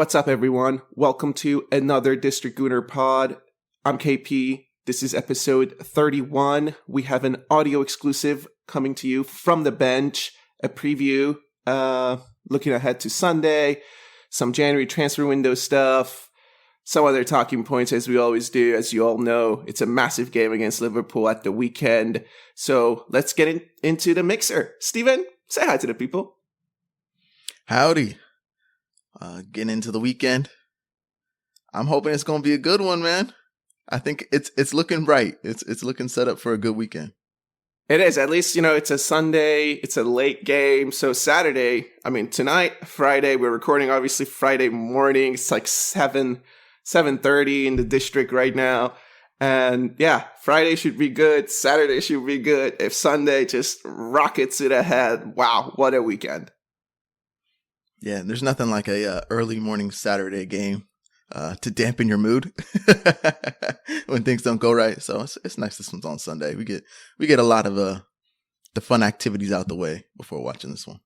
What's up, everyone? Welcome to another District Gooner Pod. I'm KP. This is episode 31. We have an audio exclusive coming to you from the bench, a preview, looking ahead to Sunday, some January transfer window stuff, some other talking points as we always do. As you all know, it's a massive game against Liverpool at the weekend. So let's get into the mixer. Steven, say hi to the people. Howdy. Getting into the weekend. I'm hoping it's going to be a good one, man. I think it's looking bright. It's looking set up for a good weekend. It is. At least, it's a Sunday. It's a late game. So Saturday, tonight, Friday, we're recording obviously Friday morning. It's like 7:30 in the district right now. And yeah, Friday should be good. Saturday should be good. If Sunday just rockets it ahead, wow, what a weekend. Yeah, there's nothing like a early morning Saturday game to dampen your mood when things don't go right. So it's nice this one's on Sunday. We get a lot of the fun activities out the way before watching this one.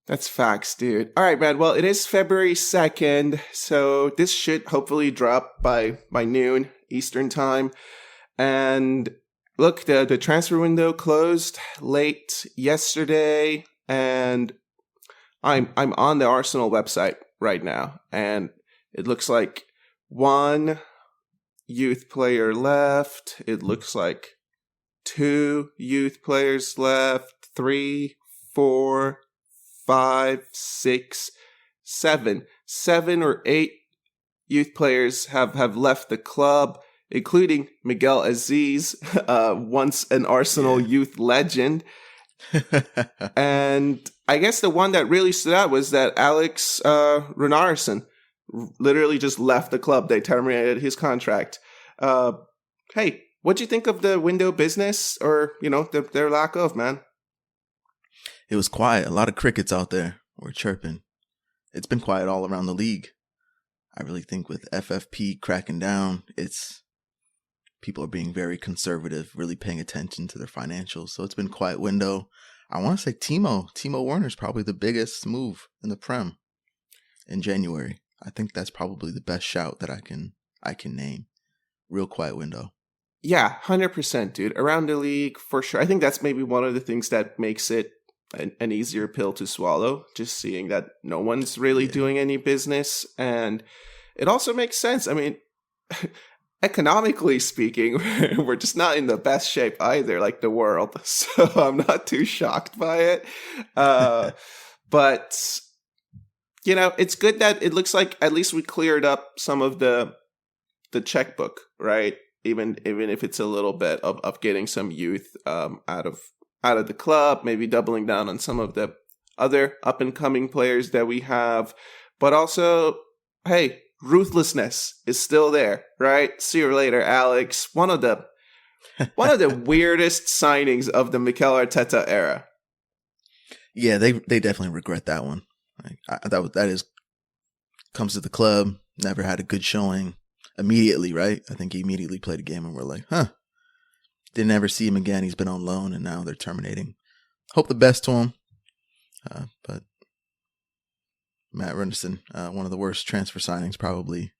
That's facts, dude. All right, man. Well, it is February 2nd, so this should hopefully drop by noon Eastern time. And look, the transfer window closed late yesterday, and I'm on the Arsenal website right now, and it looks like one youth player left. It looks like two youth players left. 3, 4, 5, 6, 7. 7 or 8 youth players have left the club, including Miguel Aziz, once an Arsenal youth legend. And I guess the one that really stood out was that Alex Runarsson literally just left the club. They terminated his contract. Hey, what'd you think of the window business, or their lack of, man? It was quiet. A lot of crickets out there were chirping. It's been quiet all around the league. I really think with FFP cracking down, people are being very conservative, really paying attention to their financials. So it's been a quiet window. I want to say Timo Werner's probably the biggest move in the Prem in January. I think that's probably the best shout that I can name. Real quiet window. Yeah, 100%, dude. Around the league, for sure. I think that's maybe one of the things that makes it an easier pill to swallow, just seeing that no one's really doing any business. And it also makes sense. Economically speaking, we're just not in the best shape either, like the world. So I'm not too shocked by it. But, it's good that it looks like at least we cleared up some of the checkbook, right? Even if it's a little bit of getting some youth out of the club, maybe doubling down on some of the other up-and-coming players that we have. But also, hey, ruthlessness is still there, right? See you later, Alex. One of the weirdest signings of the Mikel Arteta era. Yeah, they definitely regret that one. Comes to the club, never had a good showing immediately, right? I think he immediately played a game and we're like, didn't ever see him again. He's been on loan and now they're terminating. Hope the best to him. But Matt Runderson, one of the worst transfer signings probably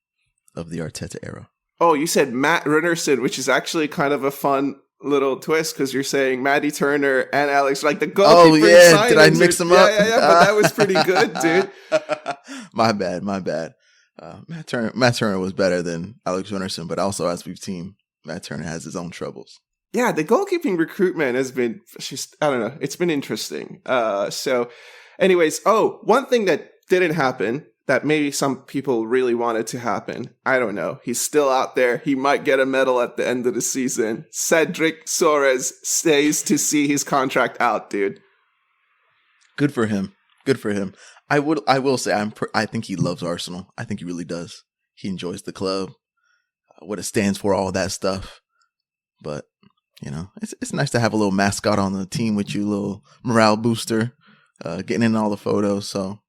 of the Arteta era. Oh, you said Matt Runderson, which is actually kind of a fun little twist because you're saying Matty Turner and Alex, like the goalkeeper. Oh yeah, did I mix them up? Yeah, but that was pretty good, dude. My bad. Matt Turner was better than Alex Runderson, but also as we've seen, Matt Turner has his own troubles. Yeah, the goalkeeping recruitment has been I don't know. It's been interesting. So anyways, one thing that didn't happen that maybe some people really wanted to happen. I don't know. He's still out there. He might get a medal at the end of the season. Cedric Soares stays to see his contract out, dude. Good for him. I will say I think he loves Arsenal. I think he really does. He enjoys the club, what it stands for, all that stuff. But it's nice to have a little mascot on the team with you, a little morale booster, getting in all the photos. So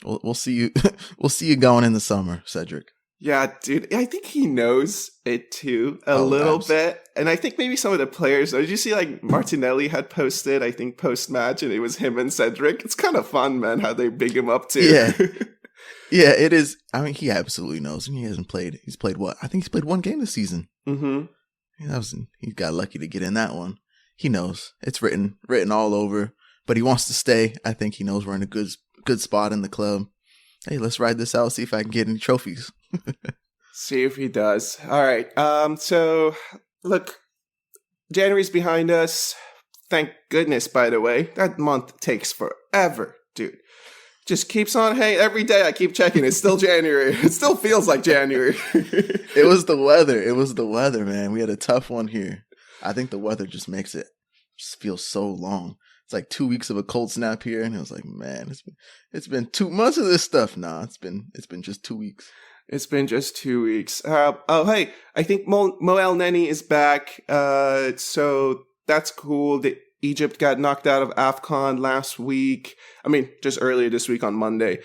we'll see you. We'll see you going in the summer, Cedric. Yeah, dude. I think he knows it too a little bit. And I think maybe some of the players, did you see like Martinelli had posted, I think post-match, and it was him and Cedric? It's kind of fun, man, how they big him up too. Yeah. Yeah, it is. I mean, he absolutely knows. And he hasn't played. He's played what? I think he's played one game this season. Mm-hmm. He got lucky to get in that one. He knows. It's written all over. But he wants to stay. I think he knows we're in a good spot in the club. Hey, let's ride this out, see if I can get any trophies. See if he does. All right. So, look, January's behind us. Thank goodness, by the way. That month takes forever, dude. Just keeps on. Hey, every day I keep checking. It's still January. It still feels like January. It was the weather, man. We had a tough one here. I think the weather just makes it just feel so long. It's like 2 weeks of a cold snap here, and it was like, man, it's been 2 months of this stuff. Nah, it's been just 2 weeks. It's been just 2 weeks. Hey, I think Mo El Neni is back. So that's cool. Egypt got knocked out of AFCON last week. I mean, just earlier this week on Monday.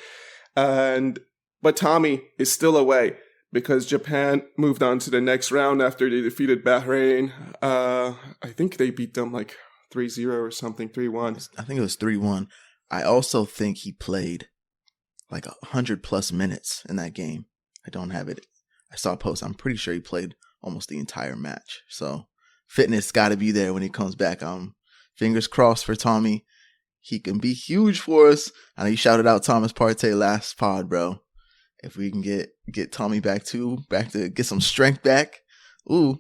But Tommy is still away because Japan moved on to the next round after they defeated Bahrain. I think they beat them like 3-0 or something, 3-1. I think it was 3-1. I also think he played like 100+ minutes in that game. I don't have it. I saw a post. I'm pretty sure he played almost the entire match. So fitness got to be there when he comes back. Fingers crossed for Tommy. He can be huge for us. I know you shouted out Thomas Partey last pod, bro. If we can get Tommy back to get some strength back. Ooh.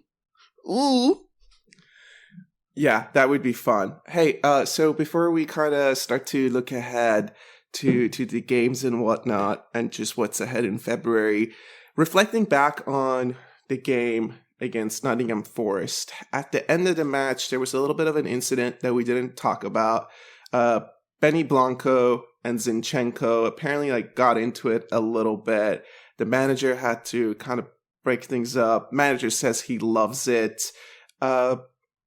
Yeah, that would be fun. Hey, so before we kind of start to look ahead to the games and whatnot, and just what's ahead in February, reflecting back on the game against Nottingham Forest, at the end of the match, there was a little bit of an incident that we didn't talk about. Benny Blanco and Zinchenko apparently got into it a little bit. The manager had to kind of break things up. Manager says he loves it.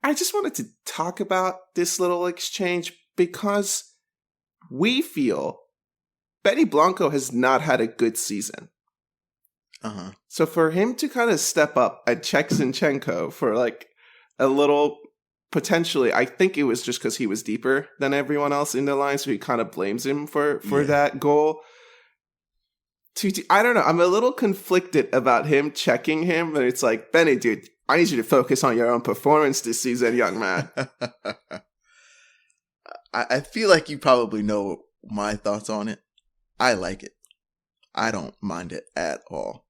I just wanted to talk about this little exchange because we feel Benny Blanco has not had a good season. Uh-huh. So for him to kind of step up and check Zinchenko for a little, potentially, I think it was just because he was deeper than everyone else in the line, so he kind of blames him for that goal. I don't know. I'm a little conflicted about him checking him, but it's like, Benny, dude, I need you to focus on your own performance this season, young man. I feel like you probably know my thoughts on it. I like it. I don't mind it at all.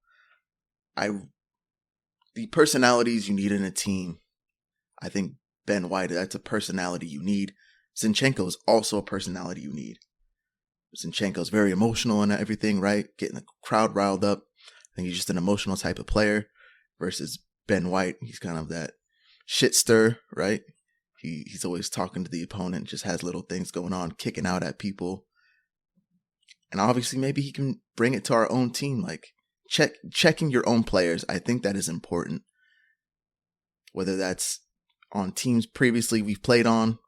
The personalities you need in a team, I think Ben White, that's a personality you need. Zinchenko is also a personality you need. Zinchenko's very emotional and everything, right? Getting the crowd riled up. I think he's just an emotional type of player versus Ben White. He's kind of that shit stir, right? He's always talking to the opponent, just has little things going on, kicking out at people. And obviously maybe he can bring it to our own team, checking your own players. I think that is important. Whether that's on teams previously we've played on,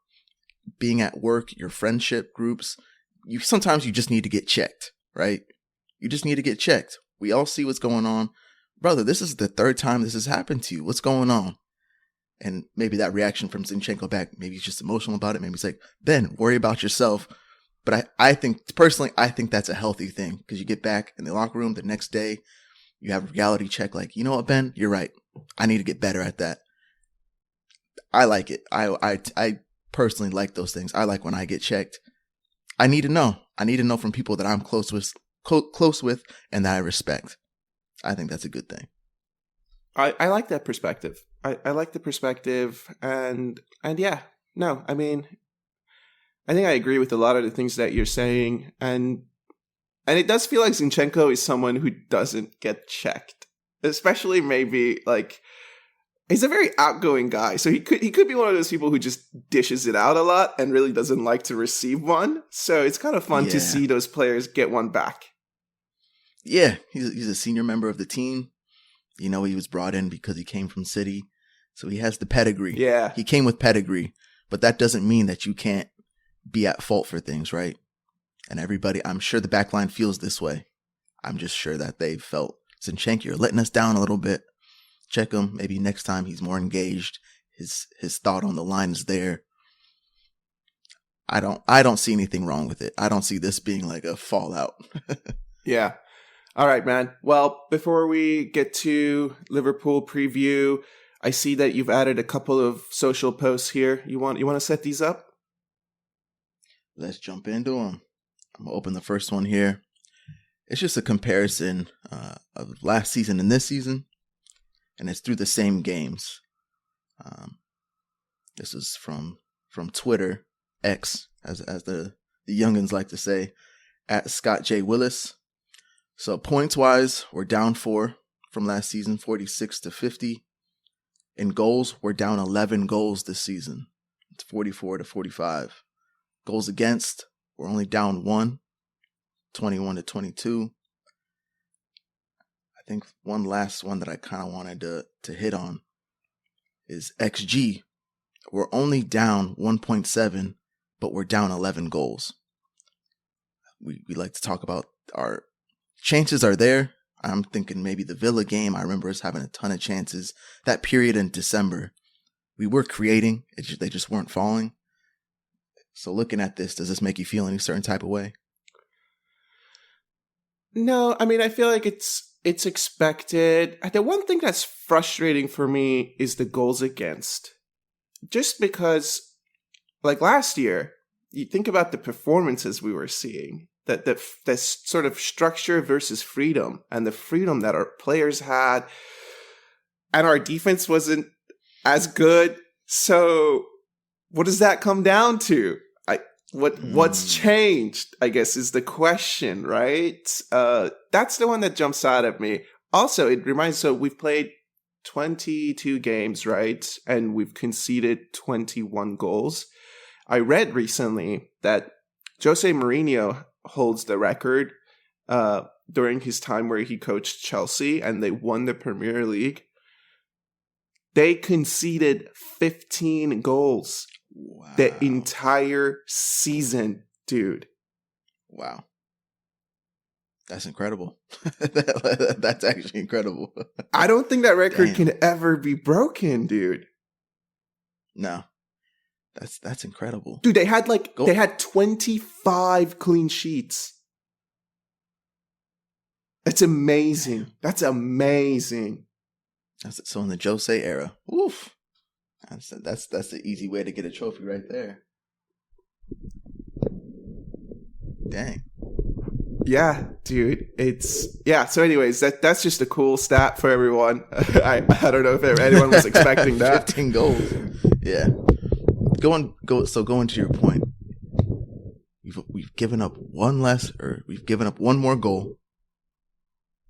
being at work, your friendship groups, sometimes you just need to get checked, right? You just need to get checked. We all see what's going on. Brother, this is the third time this has happened to you. What's going on? And maybe that reaction from Zinchenko back, maybe he's just emotional about it. Maybe he's like, Ben, worry about yourself. But I think, personally, I think that's a healthy thing because you get back in the locker room the next day, you have a reality check you know what, Ben, you're right. I need to get better at that. I like it. I personally like those things. I like when I get checked. I need to know. I need to know from people that I'm close with and that I respect. I think that's a good thing. I like that perspective. I like the perspective, and yeah, no, I mean, I think I agree with a lot of the things that you're saying, and it does feel like Zinchenko is someone who doesn't get checked, especially maybe he's a very outgoing guy, so he could be one of those people who just dishes it out a lot and really doesn't like to receive one. So it's kind of fun to see those players get one back. Yeah, he's a senior member of the team. You know, he was brought in because he came from City, so he has the pedigree. Yeah, he came with pedigree, but that doesn't mean that you can't be at fault for things, right? And everybody, I'm sure the backline feels this way. I'm just sure that they felt, Zinchenko, you're letting us down a little bit. Check him. Maybe next time he's more engaged. His thought on the line is there. I don't see anything wrong with it. I don't see this being like a fallout. Yeah. All right, man. Well, before we get to Liverpool preview, I see that you've added a couple of social posts here. You want to set these up? Let's jump into them. I'm going to open the first one here. It's just a comparison of last season and this season, and it's through the same games. This is from Twitter, X, as the youngins like to say, at Scott J. Willis. So points-wise, we're down 4 from last season, 46 to 50. In goals, we're down 11 goals this season. It's 44 to 45. Goals against, we're only down 1, 21 to 22. I think one last one that I kind of wanted to hit on is XG. We're only down 1.7, but we're down 11 goals. We like to talk about our chances are there. I'm thinking maybe the Villa game. I remember us having a ton of chances. That period in December, we were creating. They just weren't falling. So looking at this, does this make you feel any certain type of way? No, I mean, I feel like it's expected. The one thing that's frustrating for me is the goals against. Just because, like last year, you think about the performances we were seeing. That sort of structure versus freedom, and the freedom that our players had, and our defense wasn't as good. So, what does that come down to? What's changed, I guess, is the question, right? That's the one that jumps out at me. Also, it reminds. So we've played 22 games, right, and we've conceded 21 goals. I read recently that Jose Mourinho holds the record during his time where he coached Chelsea and they won the Premier League. They conceded 15 goals the entire season, dude. Wow. That's incredible. That's actually incredible. I don't think that record can ever be broken, dude. No. That's incredible. Dude, they had 25 clean sheets. That's amazing. That's amazing. So in the Jose era, oof. That's the easy way to get a trophy right there. Dang. Yeah, dude. So anyways, that's just a cool stat for everyone. I don't know if anyone was expecting that. 15 goals. Yeah. Going to your point, we've given up one more goal,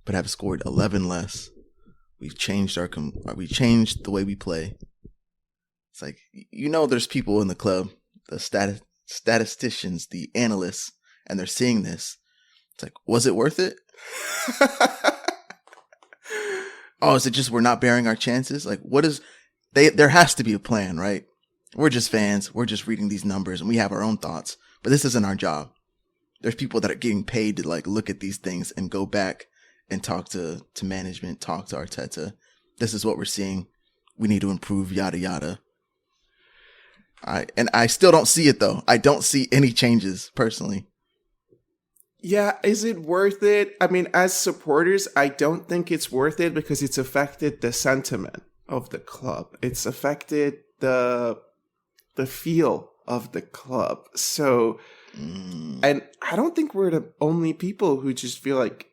but have scored 11 less. We've changed the way we play. It's like, there's people in the club, the statisticians, the analysts, and they're seeing this. It's like, was it worth it? Oh, is it just we're not bearing our chances? Like, there has to be a plan, right? We're just fans. We're just reading these numbers and we have our own thoughts, but this isn't our job. There's people that are getting paid to look at these things and go back and talk to management, talk to Arteta. This is what we're seeing. We need to improve, yada, yada. I still don't see it though. I don't see any changes personally. Yeah, is it worth it? I mean, as supporters, I don't think it's worth it because it's affected the sentiment of the club. It's affected the feel of the club. So, and I don't think we're the only people who just feel like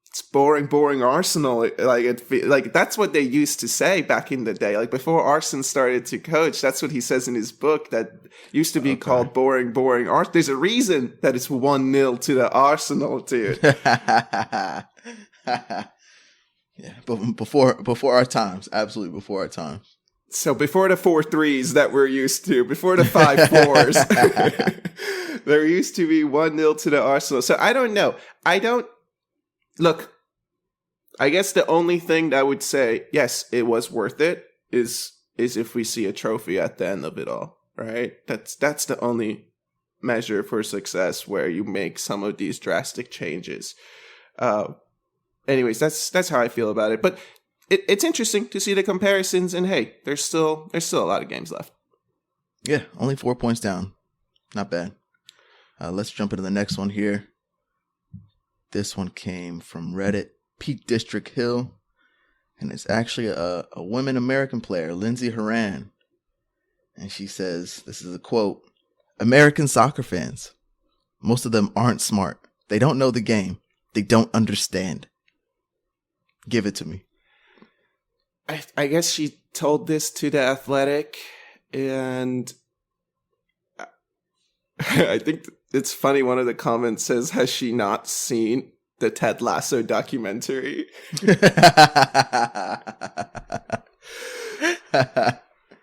it's boring Arsenal. Like that's what they used to say back in the day. Like before Arsene started to coach, that's what he says in his book that used to be called boring Arsenal. There's a reason that it's 1-0 to the Arsenal, dude. Yeah, but before our times, absolutely before our times. So before the 4-3s that we're used to, before the 5-4s, there used to be 1-0 to the Arsenal. So I don't know. Look, I guess the only thing that I would say, yes, it was worth it, is if we see a trophy at the end of it all, right? That's the only measure for success where you make some of these drastic changes. Anyways, that's how I feel about it. But it's interesting to see the comparisons, and hey, there's still a lot of games left. Yeah, only 4 points down. Not bad. Let's jump into the next one here. This one came from Reddit, Peak District Hill. And it's actually a women American player, Lindsay Horan. And she says, this is a quote, "American soccer fans, most of them aren't smart. They don't know the game. They don't understand. Give it to me." I guess she told this to The Athletic, and I think it's funny. One of the comments says, "Has she not seen the Ted Lasso documentary?"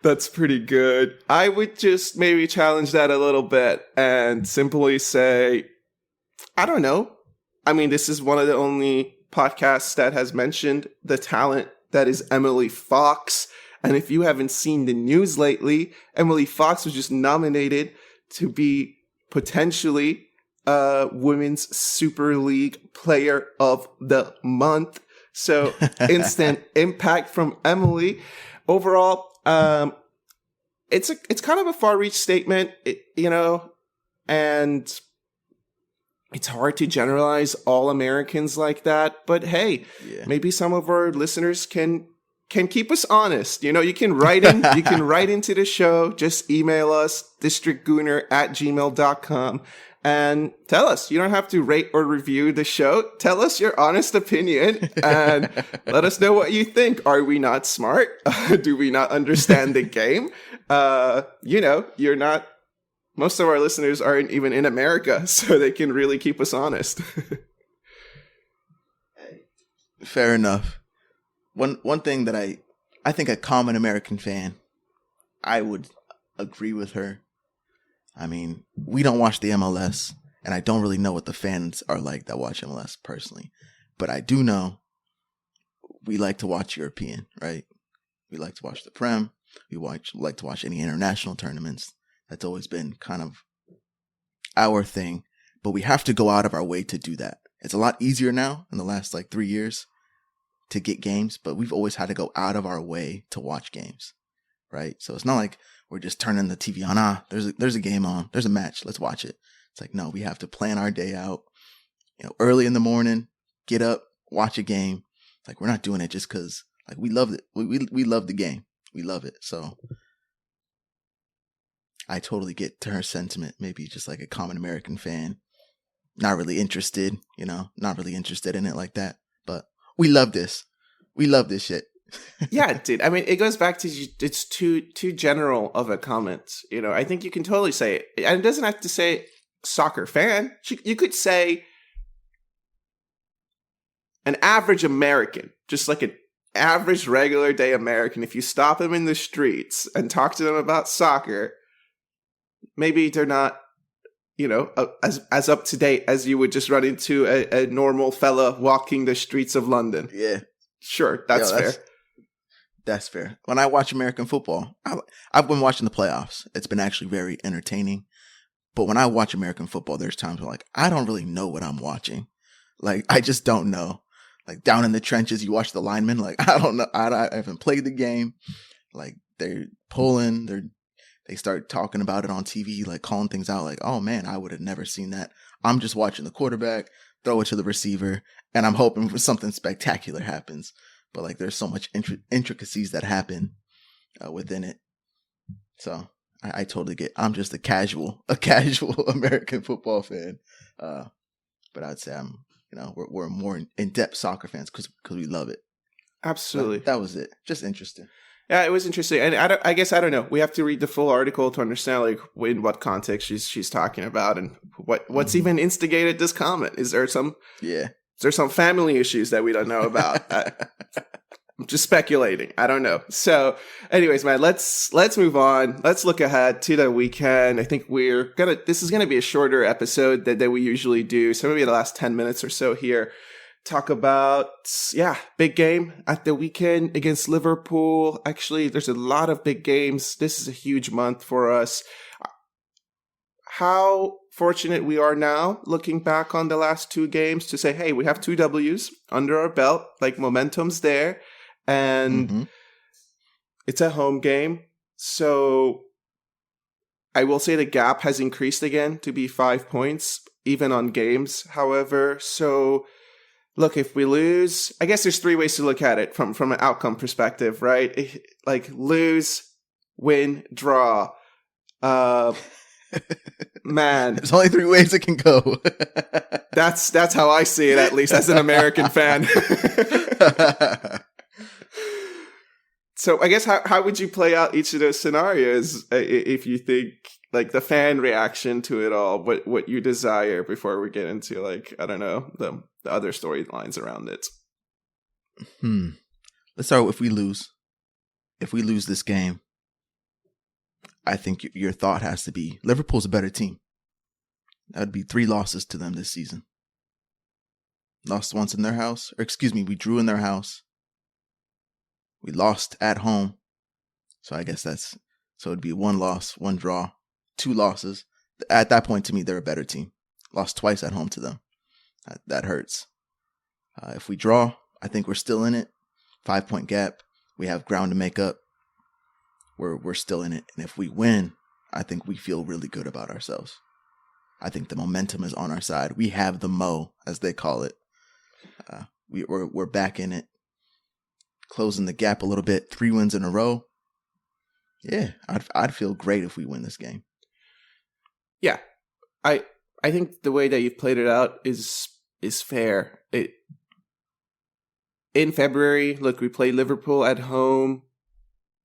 That's pretty good. I would just maybe challenge that a little bit and simply say, I don't know. I mean, this is one of the only podcasts that has mentioned the talent that is Emily Fox. And if you haven't seen the news lately, Emily Fox was just nominated to be potentially Women's Super League Player of the Month. So instant impact from Emily. Overall, it's kind of a far-reach statement, and it's hard to generalize all Americans like that. But hey, maybe some of our listeners can keep us honest. You can write in, you can write into the show. Just email us, districtgooner@gmail.com. And tell us. You don't have to rate or review the show. Tell us your honest opinion and let us know what you think. Are we not smart? Do we not understand the game? You're not. Most of our listeners aren't even in America, so they can really keep us honest. Fair enough. One thing that I think a common American fan, I would agree with her. I mean, we don't watch the MLS, and I don't really know what the fans are like that watch MLS personally. But I do know we like to watch European, right? We like to watch the Prem. We like to watch any international tournaments. That's always been kind of our thing. But we have to go out of our way to do that. It's a lot easier now in the last 3 years to get games, but we've always had to go out of our way to watch games, right? So it's not like we're just turning the TV on. There's a game on. There's a match. Let's watch it. It's like, no, we have to plan our day out, early in the morning, get up, watch a game. We're not doing it just because we love it. We love the game. We love it. So I totally get to her sentiment. Maybe just like a common American fan, not really interested, not really interested in it like that. But we love this. We love this shit. Yeah, dude. I mean, it goes back to it's too general of a comment. I think you can totally say it. And it doesn't have to say soccer fan. You could say an average American, just like an average regular day American. If you stop them in the streets and talk to them about soccer, maybe they're not, as up to date as you would just run into a normal fella walking the streets of London. Yeah. Sure, that's fair. That's fair. When I watch American football, I've been watching the playoffs. It's been actually very entertaining. But when I watch American football, there's times where I don't really know what I'm watching. I just don't know. Down in the trenches, you watch the linemen. I don't know. I haven't played the game. They're pulling. They start talking about it on TV, calling things out. Oh man, I would have never seen that. I'm just watching the quarterback throw it to the receiver, and I'm hoping for something spectacular happens. But there's so much intricacies that happen within it. So I totally get. I'm just a casual American football fan. But I'd say we're more in-depth soccer fans because we love it. Absolutely. That was it. Just interesting. Yeah, it was interesting, and I guess I don't know. We have to read the full article to understand in what context she's talking about and what's even instigated this comment. Is there some family issues that we don't know about? I'm just speculating. I don't know. So, anyways, man, let's move on. Let's look ahead to the weekend. I think this is gonna be a shorter episode than we usually do. So maybe the last 10 minutes or so here. Talk about, big game at the weekend against Liverpool. Actually, there's a lot of big games. This is a huge month for us. How fortunate we are now, looking back on the last two games, to say, hey, we have 2 W's under our belt. Momentum's there. And it's a home game. So I will say the gap has increased again to be 5 points. even on games, however. So, look, if we lose, I guess there's three ways to look at it from an outcome perspective, right? Like lose, win, draw. Man, There's only three ways it can go. that's how I see it, at least as an American fan. So I guess how would you play out each of those scenarios if you think like the fan reaction to it all, what you desire before we get into like, I don't know, the other storylines around it? Let's start with if we lose. If we lose this game, I think your thought has to be Liverpool's a better team. That would be 3 losses to them this season. Lost once in their house, we drew in their house. We lost at home. So I guess so it'd be 1 loss, 1 draw, 2 losses. At that point, to me, they're a better team. Lost twice at home to them. That hurts. If we draw, I think we're still in it. 5-point gap. We have ground to make up. We're still in it. And if we win, I think we feel really good about ourselves. I think the momentum is on our side. We have the mo, as they call it. We're back in it. Closing the gap a little bit. 3 wins in a row. Yeah, I'd feel great if we win this game. Yeah, I think the way that you've played it out is fair. In February, look, we play Liverpool at home.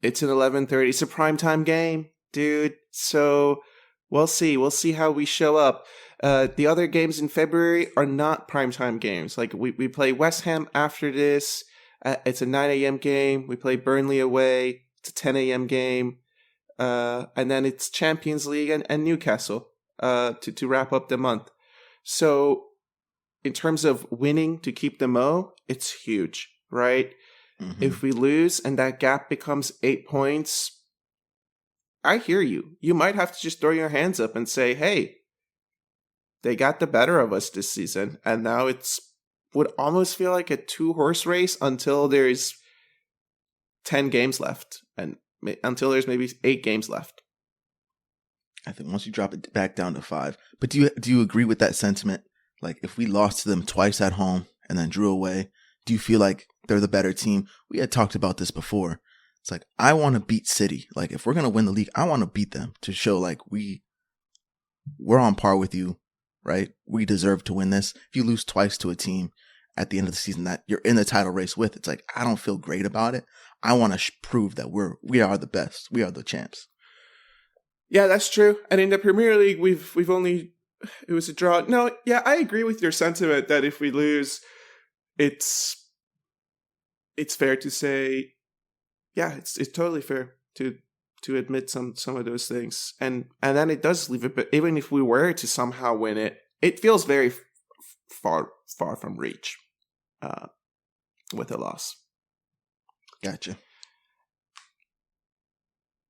It's an 11:30. It's a primetime game, dude. So we'll see. We'll see how we show up. The other games in February are not primetime games. Like we play West Ham after this. It's a 9 a.m. game. We play Burnley away. It's a 10 a.m. game. And then it's Champions League and Newcastle to wrap up the month. So in terms of winning to keep the mo, it's huge, right? Mm-hmm. If we lose and that gap becomes 8 points, I hear you. You might have to just throw your hands up and say, hey, they got the better of us this season. And now would almost feel like a 2-horse race until there's 10 games left and until there's maybe 8 games left. I think once you drop it back down to 5. But do you agree with that sentiment? Like if we lost to them twice at home and then drew away, do you feel like they're the better team? We had talked about this before. It's like, I want to beat City. Like if we're going to win the league, I want to beat them to show like we're on par with you, right? We deserve to win this. If you lose twice to a team at the end of the season that you're in the title race with, it's like, I don't feel great about it. I want to prove that we are the best. We are the champs. Yeah, that's true. And in the Premier League, we've only, it was a draw. No, yeah, I agree with your sentiment that if we lose, it's fair to say, yeah, it's totally fair to admit some of those things. And then it does leave it, but even if we were to somehow win it, it feels very far from reach with a loss. Gotcha.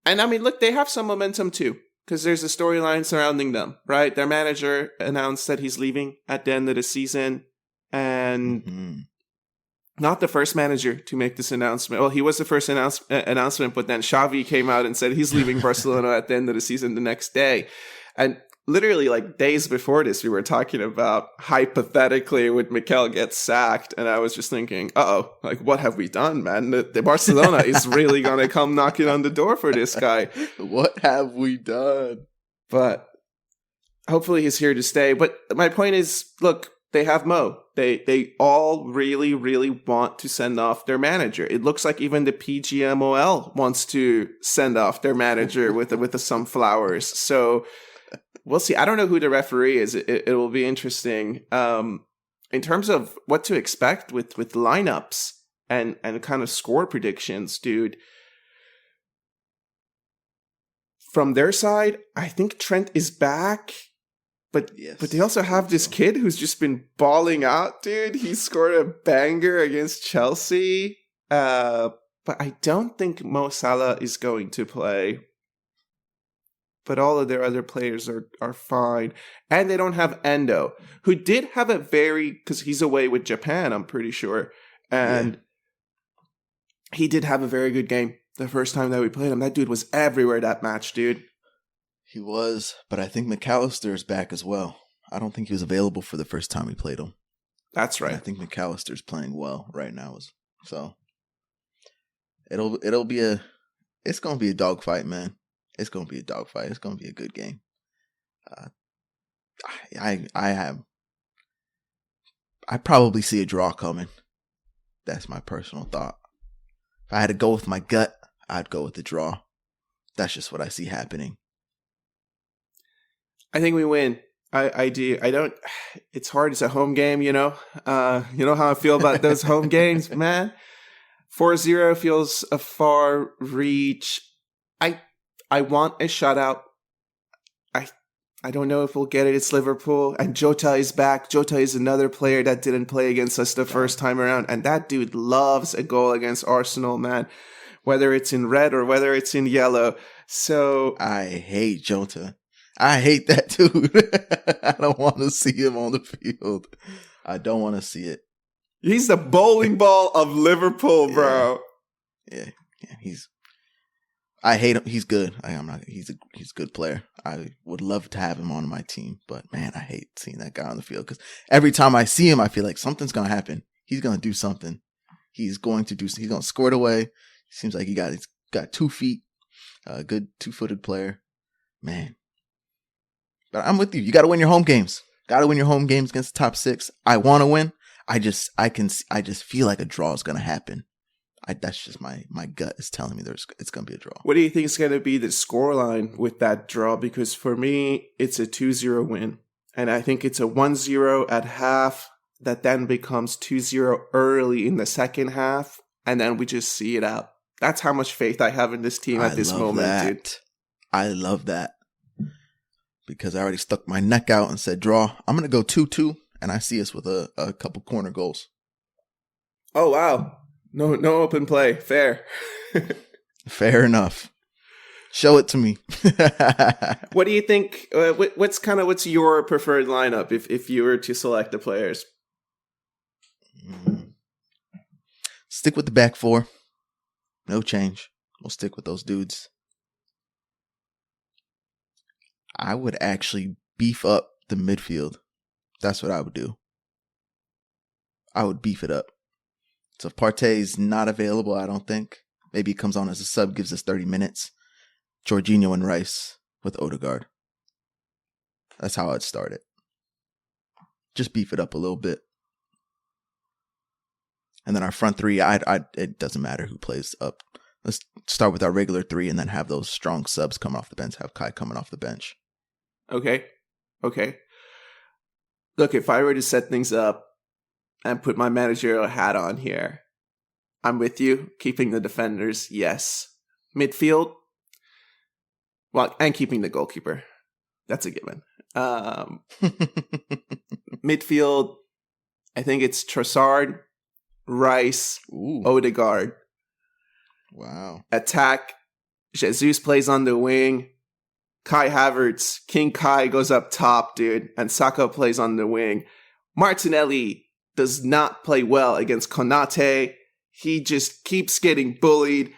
And I mean, look, they have some momentum too, because there's a storyline surrounding them, right? Their manager announced that he's leaving at the end of the season, and not the first manager to make this announcement. Well, he was the first announcement, but then Xavi came out and said he's leaving Barcelona at the end of the season the next day. And literally like days before this, we were talking about hypothetically would Mikel get sacked. And I was just thinking, like what have we done, man? The Barcelona is really going to come knocking on the door for this guy. What have we done? But hopefully he's here to stay. But my point is, look, they have Mo. They all really, really want to send off their manager. It looks like even the PGMOL wants to send off their manager with some flowers. So we'll see. I don't know who the referee is. It will be interesting. In terms of what to expect with lineups and kind of score predictions, dude. From their side, I think Trent is back. But they also have this kid who's just been balling out, dude. He scored a banger against Chelsea. But I don't think Mo Salah is going to play. But all of their other players are fine. And they don't have Endo, who did have because he's away with Japan, I'm pretty sure. And he did have a very good game the first time that we played him. That dude was everywhere that match, dude. He was, but I think McAllister is back as well. I don't think he was available for the first time we played him. That's right. And I think McAllister's playing well right now. So it'll be it's gonna be a dogfight, man. It's gonna be a dogfight. It's gonna be a good game. I probably see a draw coming. That's my personal thought. If I had to go with my gut, I'd go with the draw. That's just what I see happening. I think we win. I do. I don't. It's hard. It's a home game, you know. You know how I feel about those home games, man. 4-0 feels a far reach. I want a shutout. I don't know if we'll get it. It's Liverpool. And Jota is back. Jota is another player that didn't play against us the first time around. And that dude loves a goal against Arsenal, man. Whether it's in red or whether it's in yellow. So I hate Jota. I hate that dude. I don't want to see him on the field. I don't want to see it. He's the bowling ball of Liverpool, bro. Yeah. I hate him. He's good. He's a good player. I would love to have him on my team, but man, I hate seeing that guy on the field because every time I see him, I feel like something's gonna happen. He's gonna do something. He's gonna score it away. Seems like he's got 2 feet. A good 2-footed player. Man. But I'm with you. You got to win your home games. Got to win your home games against the top 6. I want to win. I just feel like a draw is going to happen. That's just my gut is telling me it's going to be a draw. What do you think is going to be the scoreline with that draw? Because for me, it's a 2-0 win. And I think it's a 1-0 at half that then becomes 2-0 early in the second half. And then we just see it out. That's how much faith I have in this team at this moment, dude. I love that. Because I already stuck my neck out and said draw. I'm going to go 2-2, and I see us with a couple corner goals. Oh, wow. No open play. Fair. Fair enough. Show it to me. What do you think? What's your preferred lineup if you were to select the players? Stick with the back 4. No change. We'll stick with those dudes. I would actually beef up the midfield. That's what I would do. I would beef it up. So if Partey's not available, I don't think. Maybe he comes on as a sub, gives us 30 minutes. Jorginho and Rice with Odegaard. That's how I'd start it. Just beef it up a little bit. And then our front 3, it doesn't matter who plays up. Let's start with our regular 3 and then have those strong subs come off the bench. Have Kai coming off the bench. Okay. Look, if I were to set things up and put my managerial hat on here, I'm with you. Keeping the defenders, yes. Midfield, well, and keeping the goalkeeper. That's a given. Midfield, I think it's Trossard, Rice, Odegaard. Wow. Attack, Jesus plays on the wing. Kai Havertz, King Kai goes up top, dude, and Saka plays on the wing. Martinelli does not play well against Konate. He just keeps getting bullied.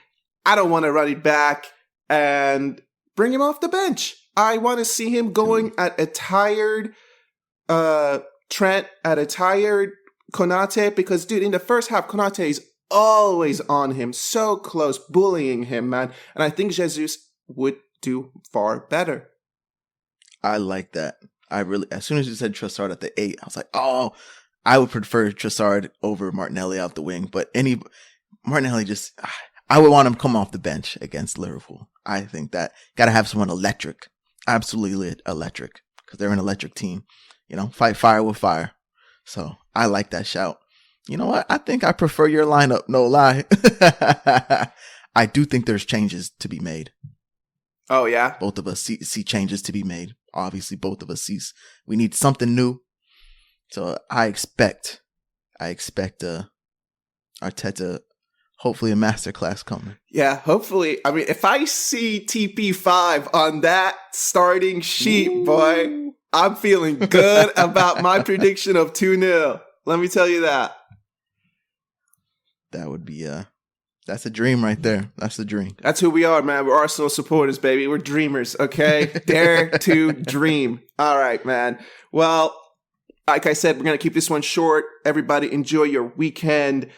I don't want to run it back and bring him off the bench. I want to see him going at a tired Trent, at a tired Konate, because, dude, in the first half, Konate is always on him, so close, bullying him, man. And I think Jesus would do far better. I like that. As soon as you said Trossard at the 8, I was like, oh, I would prefer Trossard over Martinelli out the wing. But Martinelli I would want him to come off the bench against Liverpool. I think that got to have someone electric, absolutely electric, because they're an electric team. You know, fight fire with fire. So I like that shout. You know what? I think I prefer your lineup. No lie. I do think there's changes to be made. Oh, yeah? Both of us see changes to be made. Obviously, both of us see we need something new. So I expect Arteta, hopefully a masterclass coming. Yeah, hopefully. I mean, if I see TP5 on that starting sheet, boy, I'm feeling good about my prediction of 2-0. Let me tell you that. That would be That's a dream right there. That's the dream. That's who we are, man. We're Arsenal supporters, baby. We're dreamers, okay? Dare to dream. All right, man. Well, like I said, we're going to keep this one short. Everybody enjoy your weekend.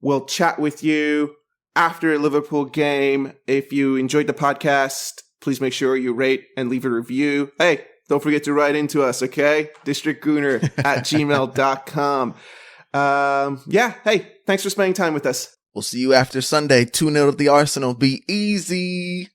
We'll chat with you after a Liverpool game. If you enjoyed the podcast, please make sure you rate and leave a review. Hey, don't forget to write into us, okay? districtgooner@gmail.com. Hey, thanks for spending time with us. We'll see you after Sunday. 2-0 to the Arsenal. Be easy.